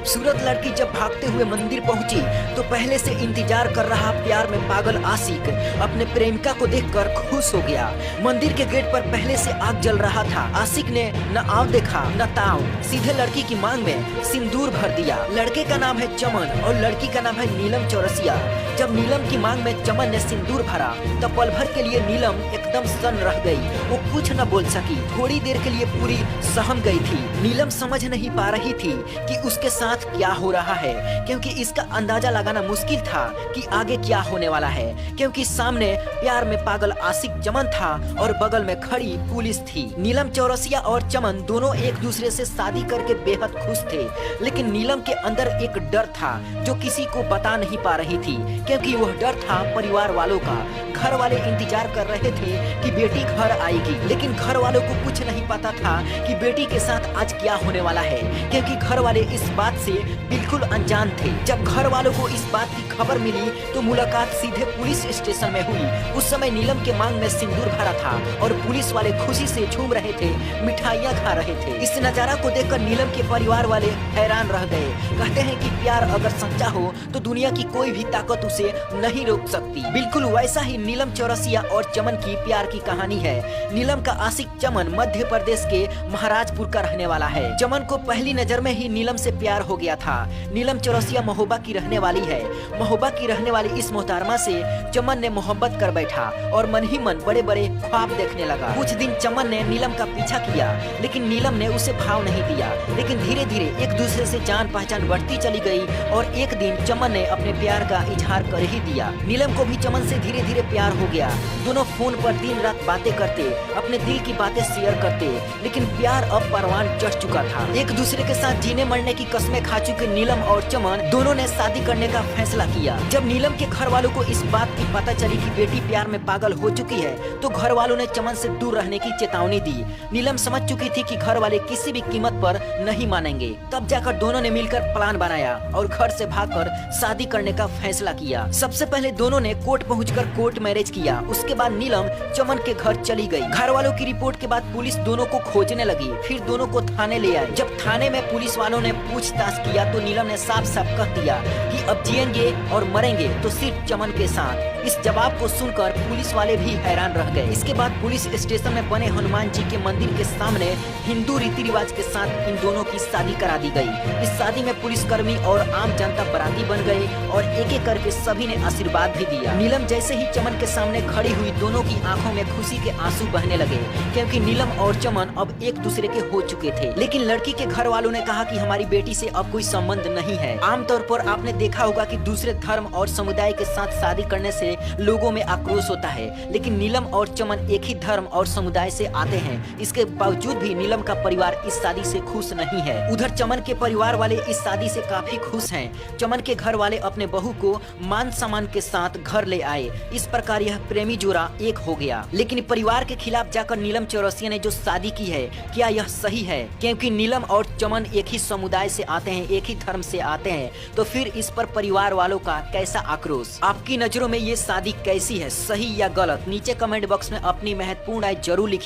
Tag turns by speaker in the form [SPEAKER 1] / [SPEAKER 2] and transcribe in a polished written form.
[SPEAKER 1] खूबसूरत लड़की जब भागते हुए मंदिर पहुंची तो पहले से इंतजार कर रहा प्यार में पागल आशिक अपने प्रेमिका को देखकर खुश हो गया। मंदिर के गेट पर पहले से आग जल रहा था। आशिक ने न आव देखा न ताव, सीधे लड़की की मांग में सिंदूर भर दिया। लड़के का नाम है चमन और लड़की का नाम है नीलम चौरसिया। जब नीलम की मांग में चमन ने सिंदूर भरा तो पल भर के लिए नीलम एकदम सन्न रह गई। वो कुछ न बोल सकी, थोड़ी देर के लिए पूरी सहम गई थी। नीलम समझ नहीं पा रही थी कि उसके साथ क्या हो रहा है, क्योंकि इसका अंदाजा लगाना मुश्किल था कि आगे क्या होने वाला है, क्योंकि सामने प्यार में पागल आशिक चमन था और बगल में खड़ी पुलिस थी। नीलम चौरसिया और चमन दोनों एक दूसरे से शादी करके बेहद खुश थे, लेकिन नीलम के अंदर एक डर था जो किसी को बता नहीं पा रही थी, क्योंकि वह डर था परिवार वालों का। घर वाले इंतजार कर रहे थे कि बेटी घर आएगी, लेकिन घर वालों को कुछ नहीं पता था कि बेटी के साथ आज क्या होने वाला है, क्योंकि घर वाले इस बात से बिल्कुल अनजान थे। जब घर वालों को इस बात की खबर मिली तो मुलाकात सीधे पुलिस स्टेशन में हुई। उस समय नीलम के मांग में सिंदूर भरा था और पुलिस वाले खुशी से झूम रहे थे, मिठाइयाँ खा रहे थे। इस नजारा को देखकर नीलम के परिवार वाले हैरान रह गए। कहते हैं कि प्यार अगर सच्चा हो तो दुनिया की कोई भी ताकत उसे नहीं रोक सकती। बिल्कुल वैसा ही नीलम चौरसिया और चमन की प्यार की कहानी है। नीलम का आशिक चमन मध्य प्रदेश के महाराजपुर का रहने वाला है। चमन को पहली नजर में ही नीलम से प्यार हो गया था। नीलम चौरसिया महोबा की रहने वाली है। महोबा की रहने वाली इस मोहतरमा से चमन ने मोहब्बत कर बैठा और मन ही मन बड़े बड़े ख्वाब देखने लगा। कुछ दिन चमन ने नीलम का पीछा किया, लेकिन नीलम ने उसे भाव नहीं दिया। लेकिन धीरे धीरे एक दूसरे से जान पहचान बढ़ती चली गई और एक दिन चमन ने अपने प्यार का इजहार कर ही दिया। नीलम को भी चमन से धीरे धीरे प्यार हो गया। दोनों फोन पर दिन रात बातें करते, अपने दिल की बातें शेयर करते, लेकिन प्यार अब परवान चढ़ चुका था। एक दूसरे के साथ जीने मरने की कस्में खा चुके नीलम और चमन दोनों ने शादी करने का फैसला किया। जब नीलम के घर वालों को इस बात की पता चली कि बेटी प्यार में पागल हो चुकी है तो घर वालों ने चमन से दूर रहने की चेतावनी दी। नीलम समझ चुकी थी कि घर वाले किसी भी कीमत पर नहीं मानेंगे। तब जाकर दोनों ने मिलकर प्लान बनाया और घर से भागकर शादी करने का फैसला किया। सबसे पहले दोनों ने कोर्ट पहुंचकर कोर्ट मैरिज किया। उसके बाद नीलम चमन के घर चली गई। घर वालों की रिपोर्ट के बाद पुलिस दोनों को खोजने लगी। फिर दोनों को थाने ले आए। जब थाने में पुलिस वालों ने पूछताछ किया तो नीलम ने साफ साफ कह दिया कि अब जिएंगे और मरेंगे तो सिर्फ चमन के साथ। इस जवाब को सुनकर पुलिस वाले भी हैरान रह गए। इसके बाद पुलिस स्टेशन में बने हनुमान जी के मंदिर के सामने हिंदू रीति रिवाज के साथ इन दोनों की शादी करा दी गई। इस शादी में पुलिसकर्मी और आम जनता बाराती बन गए और एक एक करके सभी ने आशीर्वाद भी दिया। नीलम जैसे ही चमन के सामने खड़ी हुई दोनों की आंखों में खुशी के आंसू बहने लगे, क्योंकि नीलम और चमन अब एक दूसरे के हो चुके थे। लेकिन लड़की के घर वालों ने कहा कि हमारी बेटी से अब कोई संबंध नहीं है। आमतौर पर आपने देखा होगा कि दूसरे धर्म और समुदाय के साथ शादी करने से लोगों में आक्रोश होता है, लेकिन नीलम और चमन एक ही धर्म और समुदाय से आते हैं। इसके बावजूद भी नीलम का परिवार इस शादी से खुश नहीं है। उधर चमन के परिवार वाले इस शादी से काफी खुश हैं। चमन के घर वाले अपने बहू को मान सम्मान के साथ घर ले आए। इस प्रकार यह प्रेमी जोड़ा एक हो गया। लेकिन परिवार के खिलाफ जाकर नीलम चौरसिया ने जो शादी की है, क्या यह सही है? क्योंकि नीलम और चमन एक ही समुदाय से आते हैं, एक ही धर्म से आते हैं, तो फिर इस पर परिवार वालों का कैसा आक्रोश? आपकी नजरों में ये शादी कैसी है, सही या गलत? नीचे कमेंट बॉक्स में अपनी महत्वपूर्ण राय जरूर लिखिए।